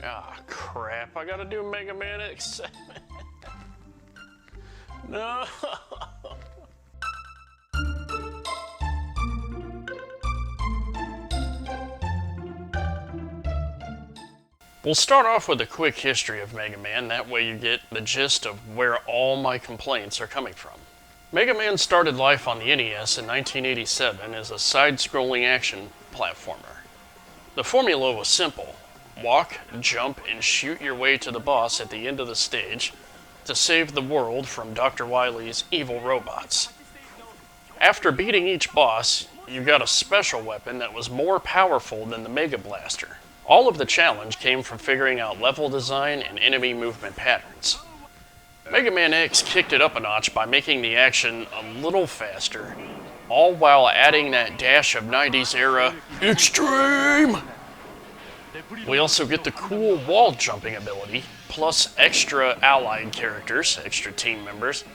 Ah, crap. I gotta do Mega Man X7. No. We'll start off with a quick history of Mega Man, that way you get the gist of where all my complaints are coming from. Mega Man started life on the NES in 1987 as a side-scrolling action platformer. The formula was simple. Walk, jump, and shoot your way to the boss at the end of the stage to save the world from Dr. Wily's evil robots. After beating each boss, you got a special weapon that was more powerful than the Mega Blaster. All of the challenge came from figuring out level design and enemy movement patterns. Mega Man X kicked it up a notch by making the action a little faster, all while adding that dash of 90s era extreme! We also get the cool wall jumping ability, plus extra allied characters, extra team members,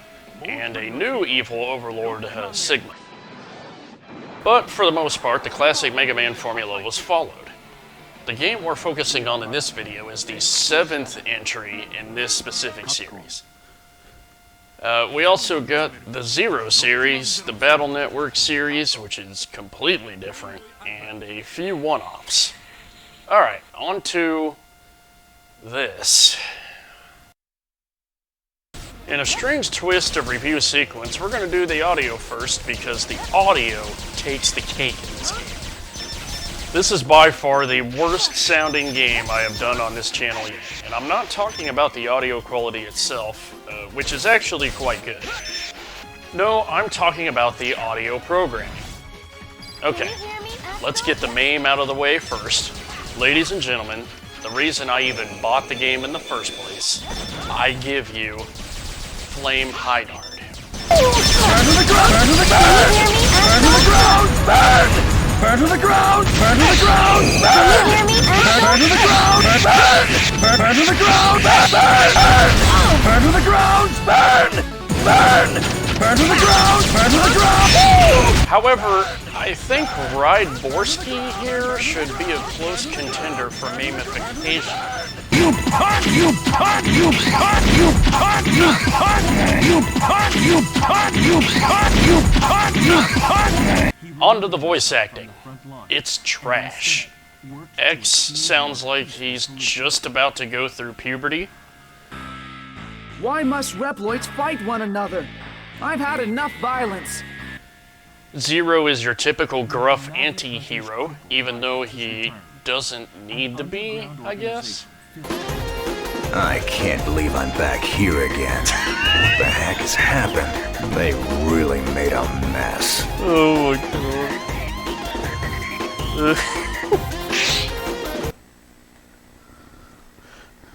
and a new evil overlord, Sigma. But for the most part, the classic Mega Man formula was followed. The game we're focusing on in this video is the 7th entry in this specific series. We also got the Zero series, the Battle Network series, which is completely different, and a few one-offs. Alright, on to this. In a strange twist of review sequence, we're going to do the audio first because the audio takes the cake in this game. This is by far the worst sounding game I have done on this channel yet, and I'm not talking about the audio quality itself, which is actually quite good. No, I'm talking about the audio programming. Okay, let's get the MAME out of the way first. Ladies and gentlemen, the reason I even bought the game in the first place, I give you Flame Hydard. Burn to the ground! Burn to the ground! Burn to the ground! Burn! Burn to the ground! Burn to the ground! Burn! Burn to the ground! Burn! Burn to the ground! Burn! Burn to the ground! Burn! Burn! Burn to the ground! Burn to the ground! However, I think Ride Borsky here should be a close contender for mamification. You punk! You punk! You punk! You punk! You punk! You punk! You punk! You punk! You punk! You punk! On to the voice acting. It's trash. X sounds like he's just about to go through puberty. Why must Reploids fight one another? I've had enough violence. Zero is your typical gruff anti-hero, even though he doesn't need to be, I guess. I can't believe I'm back here again. What the heck has happened? They really made a mess. Oh my god.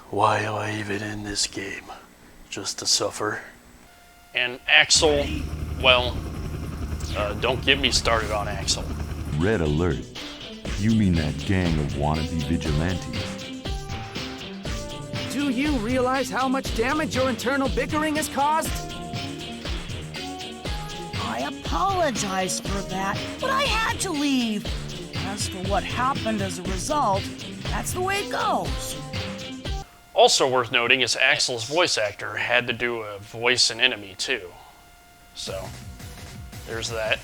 Why am I even in this game? Just to suffer? And Axel, well, don't get me started on Axel. Red alert. You mean that gang of wannabe vigilantes? Do you realize how much damage your internal bickering has caused? I apologize for that, but I had to leave. As for what happened as a result, that's the way it goes. Also worth noting is Axel's voice actor had to do a voice an enemy too. So, there's that.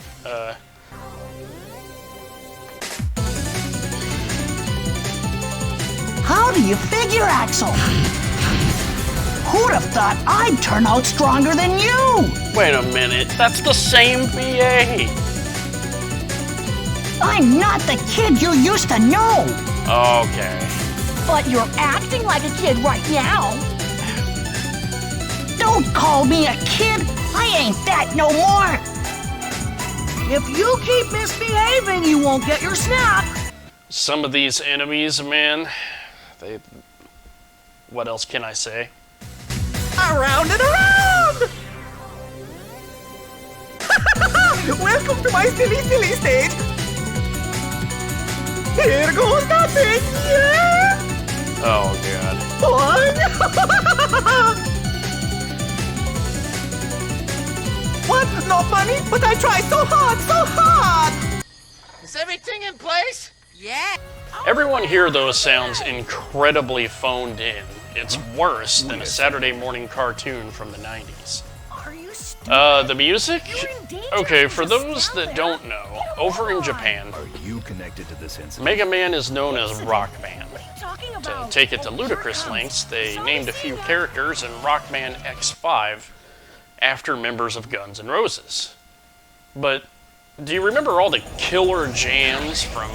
How do you figure, Axel? Who'd have thought I'd turn out stronger than you? Wait a minute, that's the same BA! I'm not the kid you used to know. Okay. But you're acting like a kid right now. Don't call me a kid. I ain't that no more. If you keep misbehaving, you won't get your snack. Some of these enemies, man, they... What else can I say? Around and around! Welcome to my silly, silly stage. Here goes nothing, yeah! Oh, God. What? No money? But I tried so hard, so hard! Is everything in place? Yeah. Everyone here, though, sounds incredibly phoned in. It's worse than a Saturday morning cartoon from the 90s. The music? Okay, for those that don't know, over in Japan, You connected to this incident? Mega Man is known as Rockman. To take it to ludicrous lengths, they named a few characters in Rockman X5 after members of Guns N' Roses. But do you remember all the killer jams from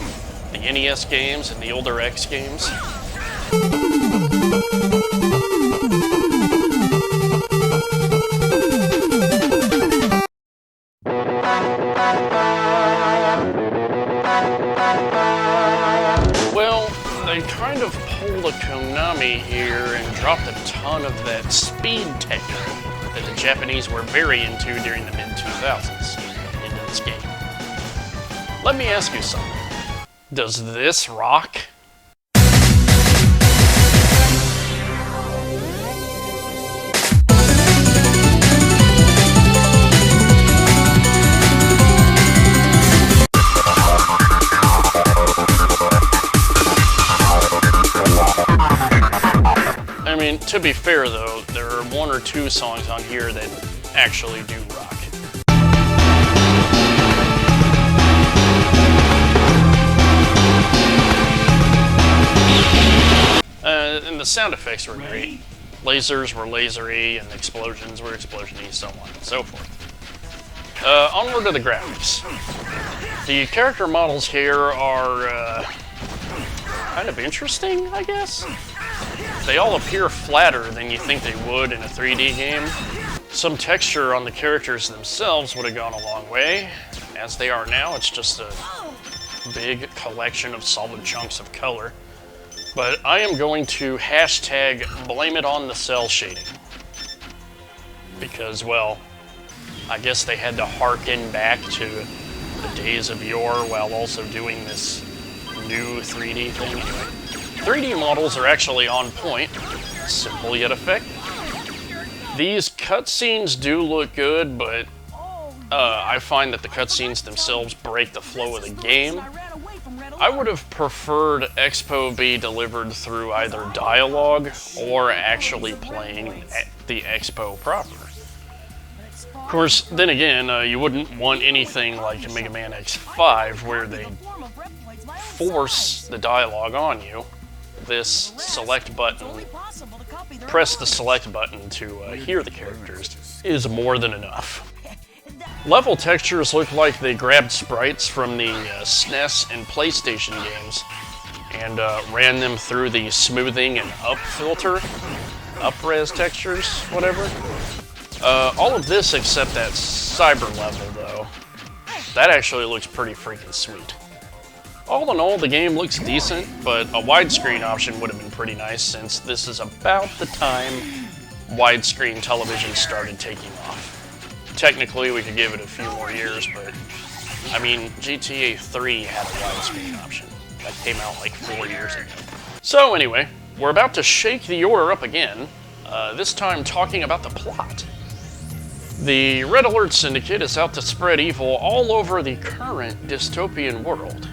the NES games and the older X games? Well, they kind of pulled a Konami here and dropped a ton of that speed techno that the Japanese were very into during the mid-2000s into this game. Let me ask you something. Does this rock? I mean, to be fair though, there are one or two songs on here that actually do rock. And the sound effects were great. Lasers were lasery, and explosions were explosiony, so on and so forth. Onward to the graphics. The character models here are kind of interesting, I guess. They all appear flatter than you think they would in a 3D game. Some texture on the characters themselves would have gone a long way. As they are now, it's just a big collection of solid chunks of color. But I am going to hashtag blame it on the cell shading. Because, well, I guess they had to harken back to the days of yore while also doing this new 3D thing. Anyway, 3D models are actually on point, simple yet effective. These cutscenes do look good, but I find that the cutscenes themselves break the flow of the game. I would have preferred Expo be delivered through either dialogue or actually playing the Expo proper. Of course, then again, you wouldn't want anything like Mega Man X5 where they force the dialogue on you. This select button, press the select button to hear the characters, is more than enough. Level textures look like they grabbed sprites from the SNES and PlayStation games and ran them through the smoothing and up filter, up-res textures, whatever. All of this except that cyber level, though. That actually looks pretty freaking sweet. All in all, the game looks decent, but a widescreen option would have been pretty nice since this is about the time widescreen television started taking off. Technically, we could give it a few more years, but I mean, GTA 3 had a widescreen option. That came out like 4 years ago. So anyway, we're about to shake the order up again, this time talking about the plot. The Red Alert Syndicate is out to spread evil all over the current dystopian world.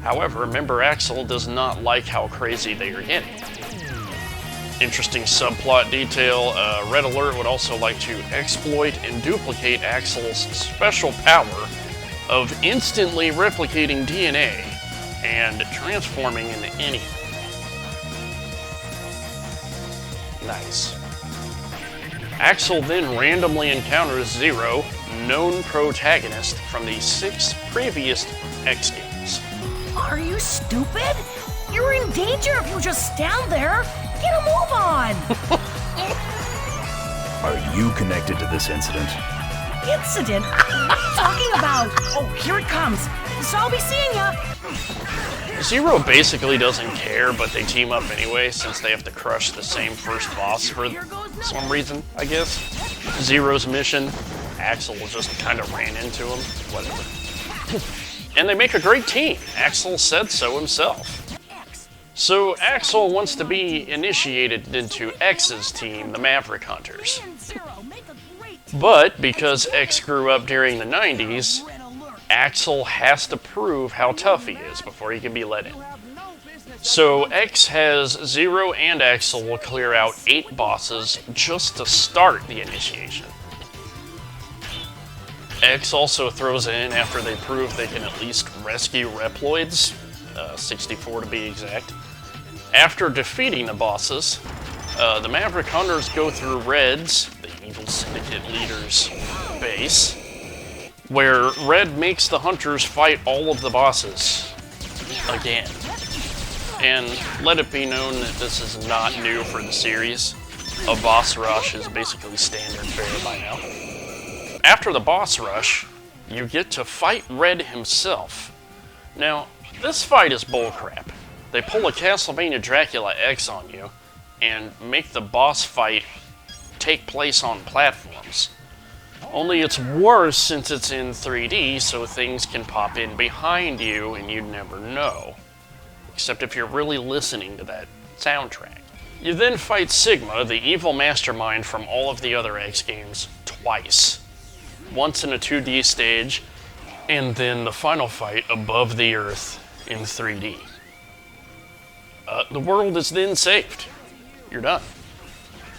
However, member Axel does not like how crazy they are getting. Interesting subplot detail, Red Alert would also like to exploit and duplicate Axel's special power of instantly replicating DNA and transforming into anything. Nice. Axel then randomly encounters Zero, known protagonist from the 6 previous X games. Are you stupid? You're in danger if you just stand there. Get a move on! Are you connected to this incident? Incident? What are you talking about? Oh, here it comes. So I'll be seeing ya. Zero basically doesn't care, but they team up anyway since they have to crush the same first boss for some reason, I guess. Zero's mission, Axel just kind of ran into him, whatever. And they make a great team. Axel said so himself. So Axel wants to be initiated into X's team, the Maverick Hunters. But because X grew up during the 90s, Axel has to prove how tough he is before he can be let in. So X has Zero and Axel will clear out 8 bosses just to start the initiation. X also throws in after they prove they can at least rescue Reploids, 64 to be exact. After defeating the bosses, the Maverick Hunters go through Red's, the evil syndicate leader's, base, where Red makes the Hunters fight all of the bosses again. And let it be known that this is not new for the series. A boss rush is basically standard fare by now. After the boss rush, you get to fight Red himself. Now, this fight is bullcrap. They pull a Castlevania Dracula X on you and make the boss fight take place on platforms. Only it's worse since it's in 3D, so things can pop in behind you and you'd never know. Except if you're really listening to that soundtrack. You then fight Sigma, the evil mastermind from all of the other X games, twice. Once in a 2D stage, and then the final fight above the Earth in 3D. The world is then saved. You're done.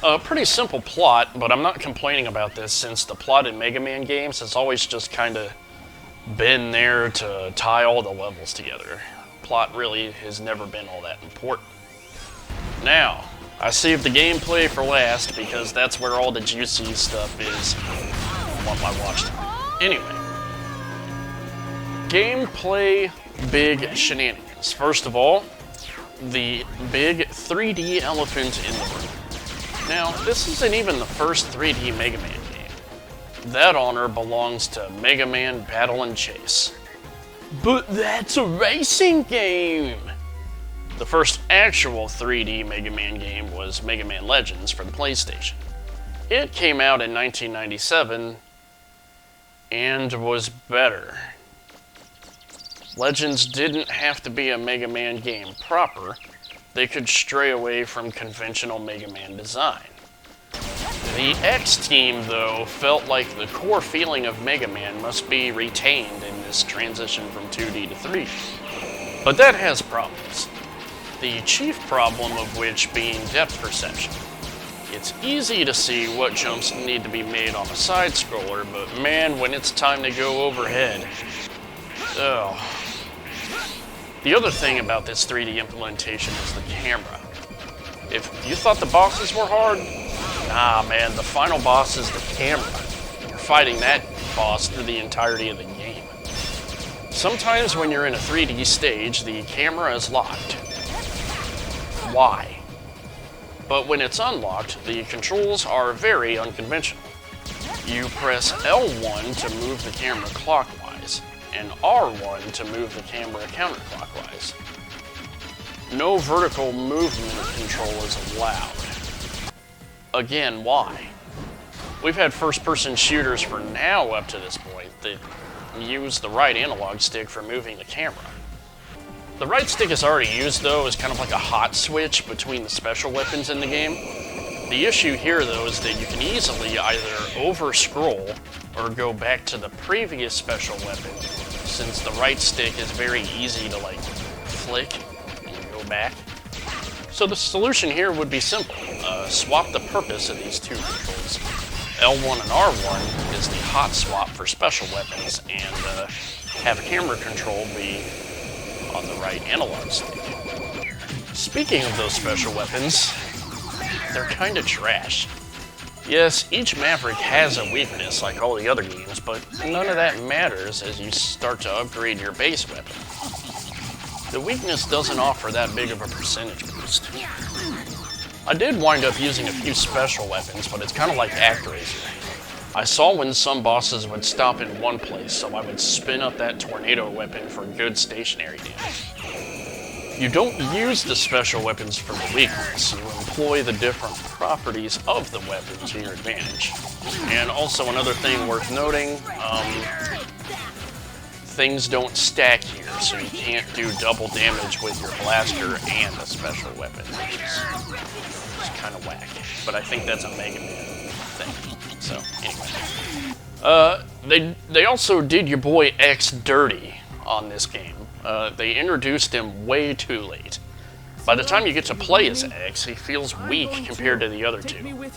A pretty simple plot, but I'm not complaining about this since the plot in Mega Man games has always just kind of been there to tie all the levels together. Plot really has never been all that important. Now, I saved the gameplay for last because that's where all the juicy stuff is on my watch time. Anyway, gameplay big shenanigans. First of all, the big 3D elephant in the room. Now, this isn't even the first 3D Mega Man game. That honor belongs to Mega Man Battle and Chase. But that's a racing game! The first actual 3D Mega Man game was Mega Man Legends for the PlayStation. It came out in 1997 and was better. Legends didn't have to be a Mega Man game proper. They could stray away from conventional Mega Man design. The X team, though, felt like the core feeling of Mega Man must be retained in this transition from 2D to 3D. But that has problems. The chief problem of which being depth perception. It's easy to see what jumps need to be made on a side-scroller, but man, when it's time to go overhead, oh. The other thing about this 3D implementation is the camera. If you thought the bosses were hard, nah man, the final boss is the camera. You're fighting that boss through the entirety of the game. Sometimes when you're in a 3D stage, the camera is locked. Why? But when it's unlocked, the controls are very unconventional. You press L1 to move the camera clockwise, and R1 to move the camera counterclockwise. No vertical movement control is allowed. Again, why? We've had first-person shooters for now up to this point that use the right analog stick for moving the camera. The right stick is already used, though, as kind of like a hot switch between the special weapons in the game. The issue here, though, is that you can easily either over-scroll or go back to the previous special weapon, since the right stick is very easy to, like, flick and go back. So the solution here would be simple. Swap the purpose of these two controls. L1 and R1 is the hot swap for special weapons, and have camera control be on the right analog stick. Speaking of those special weapons, they're kinda trash. Yes, each Maverick has a weakness like all the other games, but none of that matters as you start to upgrade your base weapon. The weakness doesn't offer that big of a percentage boost. I did wind up using a few special weapons, but it's kinda like ActRaiser. I saw when some bosses would stop in one place, so I would spin up that tornado weapon for good stationary damage. You don't use the special weapons for the weakness, you employ the different properties of the weapon to your advantage. And also another thing worth noting, things don't stack here, so you can't do double damage with your blaster and a special weapon, which is kind of whack. But I think that's a Mega Man thing. So, anyway. They also did your boy X dirty on this game. They introduced him way too late. By the time you get to play as X, he feels weak compared to the other two.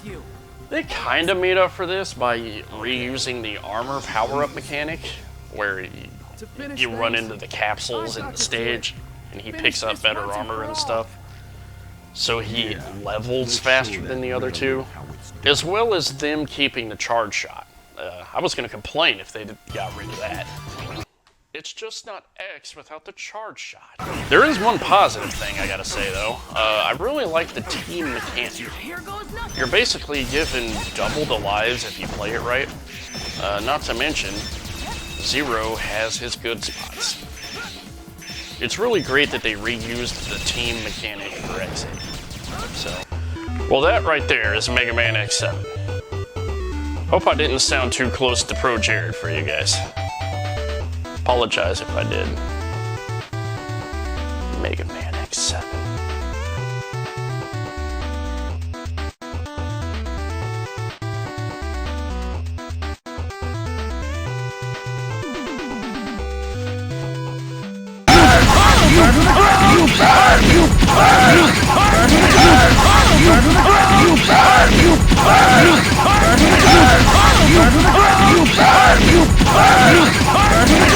They kind of made up for this by reusing the armor power-up mechanic, where you run into the capsules in the stage, and he picks up better armor and stuff. So he levels faster than the other two, as well as them keeping the charge shot. I was going to complain if they got rid of that. It's just not X without the charge shot. There is one positive thing I gotta say though. I really like the team mechanic. You're basically given double the lives if you play it right. Not to mention, Zero has his good spots. It's really great that they reused the team mechanic for X8. So, well, that right there is Mega Man X7. Hope I didn't sound too close to Pro Jared for you guys. Apologize if I did. Mega Man X7. You